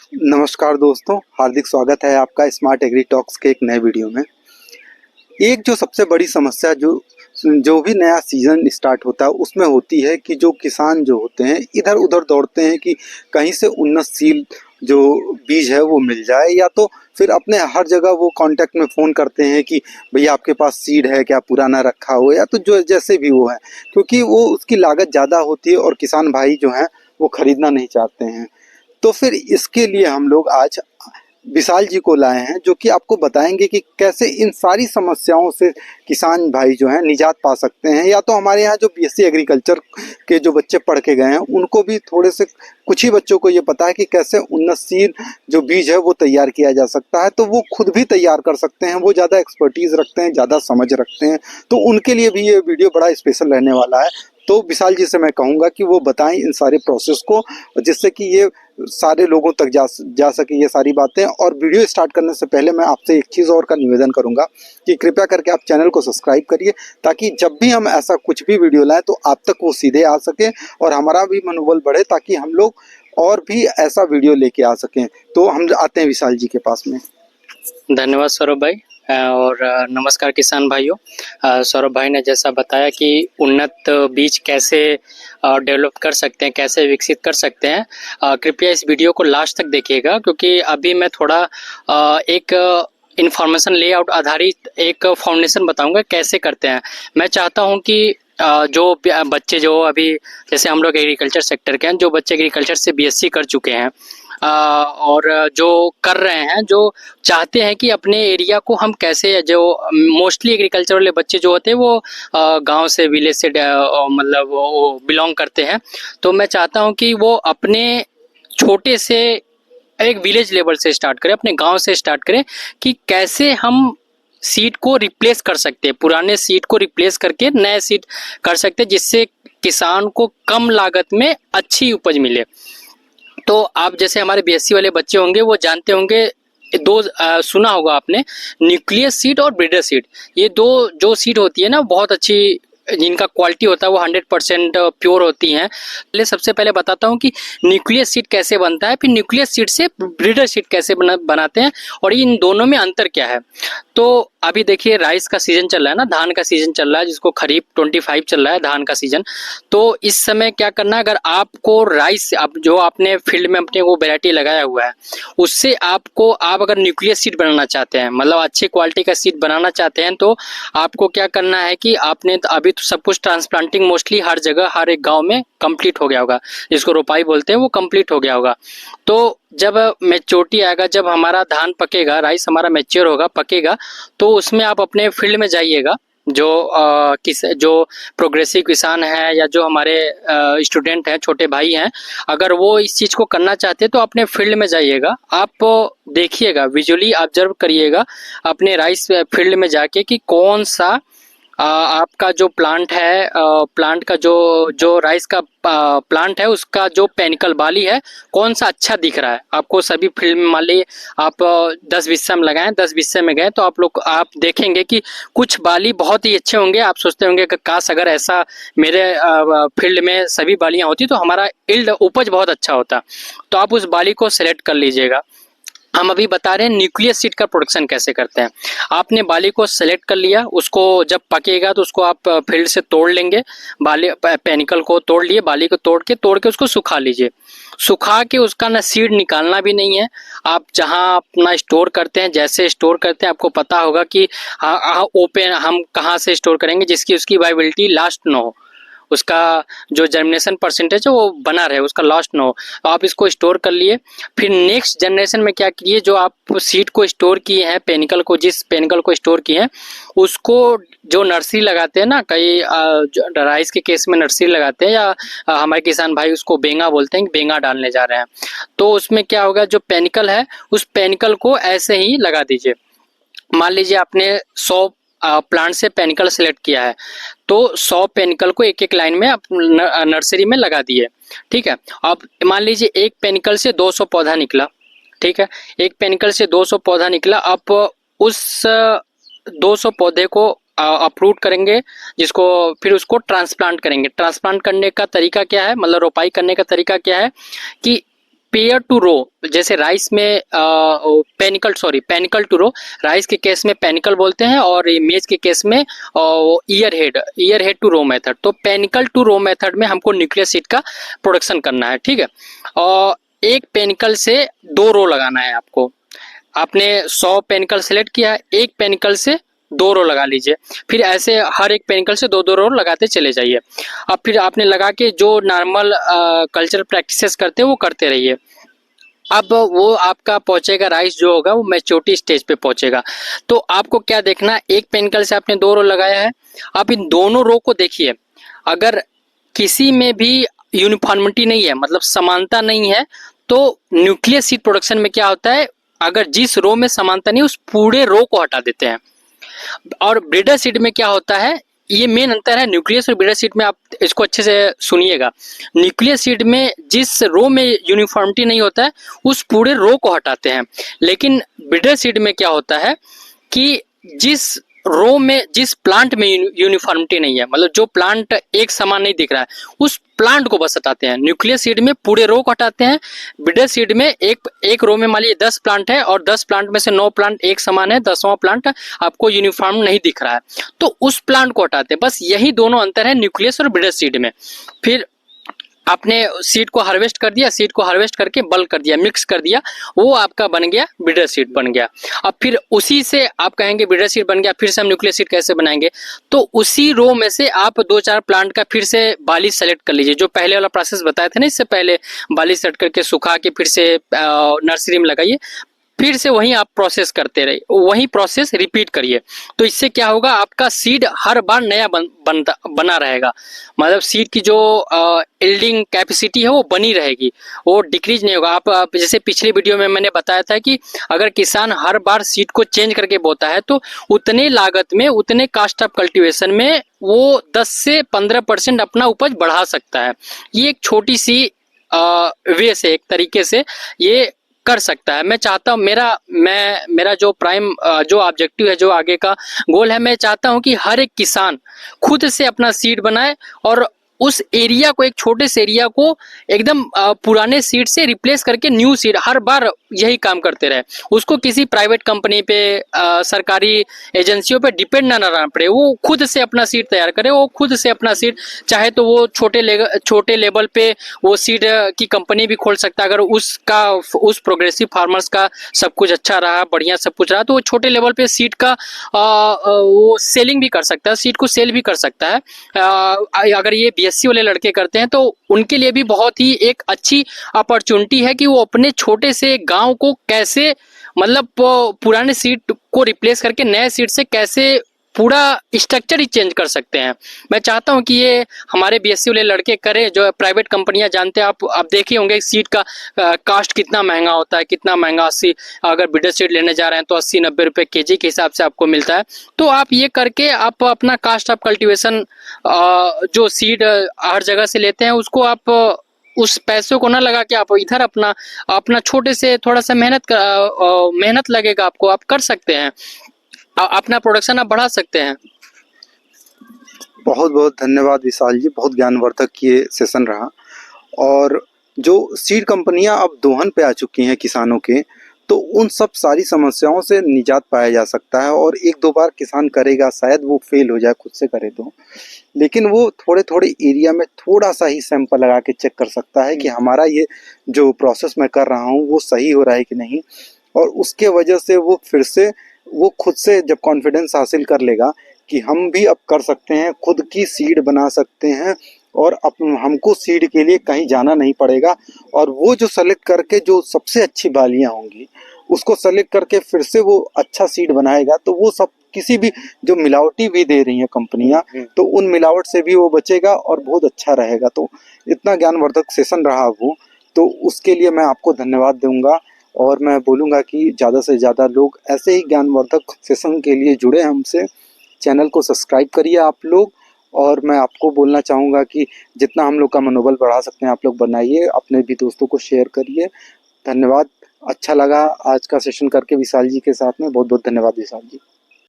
नमस्कार दोस्तों, हार्दिक स्वागत है आपका स्मार्ट एग्री टॉक्स के एक नए वीडियो में। एक जो सबसे बड़ी समस्या जो जो भी नया सीज़न स्टार्ट होता है उसमें होती है कि जो किसान जो होते हैं इधर-उधर दौड़ते हैं कि कहीं से उन्नतशील जो बीज है वो मिल जाए, या तो फिर अपने हर जगह वो कांटेक्ट में फ़ोन करते हैं कि भैया आपके पास सीड है क्या, पुराना रखा हो, या तो जो जैसे भी वो है, क्योंकि वो उसकी लागत ज़्यादा होती है और किसान भाई जो हैं वो खरीदना नहीं चाहते हैं। तो फिर इसके लिए हम लोग आज विशाल जी को लाए हैं, जो कि आपको बताएंगे कि कैसे इन सारी समस्याओं से किसान भाई जो हैं निजात पा सकते हैं। या तो हमारे यहाँ जो बीएससी एग्रीकल्चर के जो बच्चे पढ़ के गए हैं उनको भी थोड़े से, कुछ ही बच्चों को ये पता है कि कैसे उन्नतशील जो बीज है वो तैयार किया जा सकता है, तो वो खुद भी तैयार कर सकते हैं। वो ज़्यादा एक्सपर्टीज़ रखते हैं, ज़्यादा समझ रखते हैं, तो उनके लिए भी ये वीडियो बड़ा स्पेशल रहने वाला है। तो विशाल जी से मैं कहूँगा कि वो बताएं इन सारे प्रोसेस को, जिससे कि ये सारे लोगों तक जा सके ये सारी बातें। और वीडियो स्टार्ट करने से पहले मैं आपसे एक चीज़ और का निवेदन करूंगा कि कृपया करके आप चैनल को सब्सक्राइब करिए, ताकि जब भी हम ऐसा कुछ भी वीडियो लाएं तो आप तक वो सीधे आ सके और हमारा भी मनोबल बढ़े, ताकि हम लोग और भी ऐसा वीडियो लेके आ सकें। तो हम आते हैं विशाल जी के पास में। धन्यवाद सौरभ भाई। और नमस्कार किसान भाइयों। सौरभ भाई ने जैसा बताया कि उन्नत बीज कैसे डेवलप कर सकते हैं, कैसे विकसित कर सकते हैं, कृपया इस वीडियो को लास्ट तक देखिएगा, क्योंकि अभी मैं थोड़ा एक इंफॉर्मेशन लेआउट आधारित एक फाउंडेशन बताऊंगा कैसे करते हैं। मैं चाहता हूं कि जो बच्चे जो अभी, जैसे हम लोग एग्रीकल्चर सेक्टर के हैं, जो बच्चे एग्रीकल्चर से बीएससी कर चुके हैं और जो कर रहे हैं, जो चाहते हैं कि अपने एरिया को हम कैसे, जो मोस्टली एग्रीकल्चर वाले बच्चे जो होते हैं वो गांव से, विलेज से मतलब वो बिलोंग करते हैं। तो मैं चाहता हूं कि वो अपने छोटे से एक विलेज लेवल से स्टार्ट करें, अपने गांव से स्टार्ट करें कि कैसे हम सीड को रिप्लेस कर सकते हैं, पुराने सीड को रिप्लेस करके नए सीड कर सकते हैं, जिससे किसान को कम लागत में अच्छी उपज मिले। तो आप जैसे हमारे बीएससी वाले बच्चे होंगे वो जानते होंगे, दो सुना होगा आपने, न्यूक्लियस सीड और ब्रीडर सीड। ये दो जो सीड होती है ना, बहुत अच्छी, जिनका क्वालिटी होता है वो 100% प्योर होती हैं। पहले सबसे पहले बताता हूँ कि न्यूक्लियस सीड कैसे बनता है, फिर न्यूक्लियस सीड से ब्रीडर सीड कैसे बनाते हैं और इन दोनों में अंतर क्या है। तो अभी देखिए राइस का सीजन चल रहा है ना, धान का सीजन चल रहा है, जिसको खरीफ 25 चल रहा है, धान का सीजन। तो इस समय क्या करना है, अगर आपको राइस, आप जो आपने फील्ड में अपने वो वैरायटी लगाया हुआ है, उससे आपको, आप अगर न्यूक्लियस सीड बनाना चाहते हैं, मतलब अच्छी क्वालिटी का सीड बनाना चाहते हैं, तो आपको क्या करना है कि आपने अभी तो सब कुछ ट्रांसप्लांटिंग मोस्टली हर जगह, हर एक गाँव में कंप्लीट हो गया होगा, जिसको रोपाई बोलते हैं वो कंप्लीट हो गया होगा। तो जब मैच्योरिटी आएगा, जब हमारा धान पकेगा, राइस हमारा मैच्योर होगा, पकेगा, तो उसमें आप अपने फील्ड में जाइएगा। जो प्रोग्रेसिव किसान है या जो हमारे स्टूडेंट हैं, छोटे भाई हैं, अगर वो इस चीज़ को करना चाहते हैं तो अपने फील्ड में जाइएगा, आप देखिएगा, विजुअली ऑब्जर्व करिएगा अपने राइस फील्ड में जाके कि कौन सा आपका जो प्लांट है, प्लांट का जो राइस का प्लांट है, उसका जो पेनिकल बाली है, कौन सा अच्छा दिख रहा है आपको। सभी फील्ड में मान लीजिए आप 10 बिस्सा में लगाएं, 10 बिस्से में गए, तो आप देखेंगे कि कुछ बाली बहुत ही अच्छे होंगे। आप सोचते होंगे कि काश अगर ऐसा मेरे फील्ड में सभी बालियां होती तो हमारा इल्ड, उपज बहुत अच्छा होता। तो आप उस बाली को सेलेक्ट कर लीजिएगा। हम अभी बता रहे हैं न्यूक्लियस सीड का प्रोडक्शन कैसे करते हैं। आपने बाली को सेलेक्ट कर लिया, उसको जब पकेगा तो उसको आप फील्ड से तोड़ लेंगे, बाली पेनिकल को तोड़ लिए, बाली को तोड़ के उसको सुखा लीजिए। सुखा के उसका ना सीड निकालना भी नहीं है। आप जहां अपना स्टोर करते हैं, जैसे स्टोर करते हैं, आपको पता होगा कि ओपन हम कहाँ से स्टोर करेंगे जिसकी उसकी वाइबिलिटी लास्ट ना हो, उसका जो जर्मिनेशन परसेंटेज है वो बना रहे, उसका लॉस्ट ना हो। तो आप इसको स्टोर कर लिए। फिर नेक्स्ट जनरेशन में क्या कीजिए, जो आप सीड को स्टोर किए हैं, पेनिकल को, जिस पेनिकल को स्टोर किए हैं, उसको जो नर्सरी लगाते हैं ना, कई राइस के केस में नर्सरी लगाते हैं, या हमारे किसान भाई उसको बेंगा बोलते हैं, बेंगा डालने जा रहे हैं। तो उसमें क्या होगा, जो पेनिकल है उस पेनिकल को ऐसे ही लगा दीजिए। मान लीजिए आपने 100 प्लांट से पेनिकल सेलेक्ट किया है, तो 100 पेनिकल को एक एक लाइन में आप नर्सरी में लगा दिए। ठीक है। अब मान लीजिए एक पेनिकल से 200 पौधा निकला। ठीक है, एक पेनिकल से 200 पौधा निकला। आप उस 200 पौधे को अपरूट करेंगे, जिसको फिर उसको ट्रांसप्लांट करेंगे। ट्रांसप्लांट करने का तरीका क्या है, मतलब रोपाई करने का तरीका क्या है कि पेयर टू रो, जैसे राइस में पेनिकल टू रो, राइस के केस में पेनिकल बोलते हैं और ये मेज के केस में ear head to row method. तो पेनिकल टू रो मेथड में हमको न्यूक्लियस सीड का प्रोडक्शन करना है, ठीक है। और एक पेनिकल से 2 रो लगाना है आपको। आपने 100 पेनिकल सेलेक्ट किया है, एक पेनिकल से 2 रो लगा लीजिए, फिर ऐसे हर एक पेनिकल से 2-2 रो लगाते चले जाइए। अब फिर आपने लगा के जो नॉर्मल कल्चर प्रैक्टिसेस करते हैं वो करते रहिए। अब वो आपका पहुंचेगा, राइस जो होगा वो मैच्योरिटी स्टेज पे पहुंचेगा। तो आपको क्या देखना, एक पेनिकल से आपने 2 रो लगाया है, अब इन दोनों रो को देखिए, अगर किसी में भी यूनिफॉर्मिटी नहीं है, मतलब समानता नहीं है, तो न्यूक्लियस सीड प्रोडक्शन में क्या होता है, अगर जिस रो में समानता नहीं उस पूरे रो को हटा देते हैं। और ब्रीडर सीड में क्या होता है, ये मेन अंतर है न्यूक्लियस और ब्रीडर सीड में। आप इसको अच्छे से सुनिएगा। न्यूक्लियस सीड में जिस रो में यूनिफॉर्मिटी नहीं होता है उस पूरे रो को हटाते हैं, लेकिन ब्रीडर सीड में क्या होता है कि जिस रो में, जिस प्लांट में यूनिफॉर्मिटी नहीं है, मतलब जो प्लांट एक समान नहीं दिख रहा है, उस प्लांट को बस हटाते हैं। न्यूक्लियस सीड में पूरे रो को हटाते हैं, ब्रीडर सीड में एक रो में मान लीजिए 10 प्लांट है और 10 प्लांट में से 9 प्लांट एक समान है, 10वां प्लांट आपको यूनिफॉर्म नहीं दिख रहा है, तो उस प्लांट को हटाते हैं। बस यही दोनों अंतर है न्यूक्लियस और ब्रीडर सीड में। फिर आपने सीड को हार्वेस्ट कर दिया, सीड को हार्वेस्ट करके बल्क कर दिया, मिक्स कर दिया, वो आपका बन गया ब्रीडर सीड बन गया। अब फिर उसी से आप कहेंगे ब्रीडर सीड बन गया, फिर से हम न्यूक्लियस सीड कैसे बनाएंगे, तो उसी रो में से आप 2-4 प्लांट का फिर से बाली सेलेक्ट कर लीजिए, जो पहले वाला प्रोसेस बताया था ना, इससे पहले बाली सेलेक्ट करके सुखा के फिर से नर्सरी में लगाइए, फिर से वहीं आप प्रोसेस करते रहिए, वही प्रोसेस रिपीट करिए। तो इससे क्या होगा, आपका सीड हर बार नया बना रहेगा, मतलब सीड की जो यील्डिंग कैपेसिटी है वो बनी रहेगी, वो डिक्रीज नहीं होगा। आप जैसे पिछली वीडियो में मैंने बताया था कि अगर किसान हर बार सीड को चेंज करके बोता है तो उतने लागत में, उतने कास्ट ऑफ कल्टीवेशन में वो 10 से 15% अपना उपज बढ़ा सकता है। ये एक छोटी सी वे से, एक तरीके से ये कर सकता है। मैं चाहता हूँ, मेरा जो प्राइम जो ऑब्जेक्टिव है, जो आगे का गोल है, मैं चाहता हूँ कि हर एक किसान खुद से अपना सीड बनाए और उस एरिया को, एक छोटे से एरिया को एकदम पुराने सीड से रिप्लेस करके न्यू सीड, हर बार यही काम करते रहे। उसको किसी प्राइवेट कंपनी पे, सरकारी एजेंसियों पे डिपेंड ना रहना पड़े, वो खुद से अपना सीड तैयार करे, वो खुद से अपना सीड, चाहे तो वो छोटे लेवल पे वो सीड की कंपनी भी खोल सकता है। अगर उस प्रोग्रेसिव फार्मर्स का सब कुछ अच्छा रहा, बढ़िया सब कुछ रहा, तो वो छोटे लेवल पे सीड का वो सेलिंग भी कर सकता है, सीड को सेल भी कर सकता है। अगर ये बीएससी वाले लड़के करते हैं तो उनके लिए भी बहुत ही एक अच्छी अपॉर्चुनिटी है कि वो अपने छोटे से गांव को कैसे, मतलब पुराने सीड को रिप्लेस करके नए सीड से कैसे पूरा स्ट्रक्चर ही चेंज कर सकते हैं। मैं चाहता हूं कि ये हमारे बीएससी वाले लड़के करें, जो प्राइवेट कंपनियां जानते हैं, आप देखे होंगे सीड का कास्ट कितना महंगा होता है, कितना महंगा, 80, अगर ब्रीडर सीड लेने जा रहे हैं तो 80-90 रुपए केजी के हिसाब से आपको मिलता है। तो आप ये करके आप अपना कास्ट ऑफ कल्टीवेशन जो सीड हर जगह से लेते हैं उसको आप उस पैसों को ना लगा के आप इधर अपना छोटे से थोड़ा सा मेहनत लगेगा आपको, आप कर सकते हैं, अपना प्रोडक्शन आप बढ़ा सकते हैं। बहुत बहुत धन्यवाद विशाल जी, बहुत ज्ञानवर्धक ये सेशन रहा। और जो सीड कंपनियां अब दोहन पे आ चुकी हैं किसानों के, तो उन सब सारी समस्याओं से निजात पाया जा सकता है। और 1-2 बार किसान करेगा, शायद वो फेल हो जाए खुद से करे तो, लेकिन वो थोड़े थोड़े एरिया में थोड़ा सा ही सैंपल लगा के चेक कर सकता है कि हमारा ये जो प्रोसेस मैं कर रहा हूँ वो सही हो रहा है कि नहीं। और उसके वजह से वो फिर से, वो खुद से जब कॉन्फिडेंस हासिल कर लेगा कि हम भी अब कर सकते हैं, खुद की सीड बना सकते हैं और हमको सीड के लिए कहीं जाना नहीं पड़ेगा, और वो जो सेलेक्ट करके जो सबसे अच्छी बालियां होंगी उसको सेलेक्ट करके फिर से वो अच्छा सीड बनाएगा, तो वो सब किसी भी जो मिलावटी भी दे रही हैं कंपनियां, तो उन मिलावट से भी वो बचेगा और बहुत अच्छा रहेगा। तो इतना ज्ञानवर्धक सेशन रहा वो, तो उसके लिए मैं आपको धन्यवाद दूंगा। और मैं बोलूँगा कि ज़्यादा से ज़्यादा लोग ऐसे ही ज्ञानवर्धक सेशन के लिए जुड़े हमसे। चैनल को सब्सक्राइब करिए आप लोग। और मैं आपको बोलना चाहूँगा कि जितना हम लोग का मनोबल बढ़ा सकते हैं आप लोग बनाइए, अपने भी दोस्तों को शेयर करिए। धन्यवाद, अच्छा लगा आज का सेशन करके विशाल जी के साथ में। बहुत बहुत धन्यवाद विशाल जी।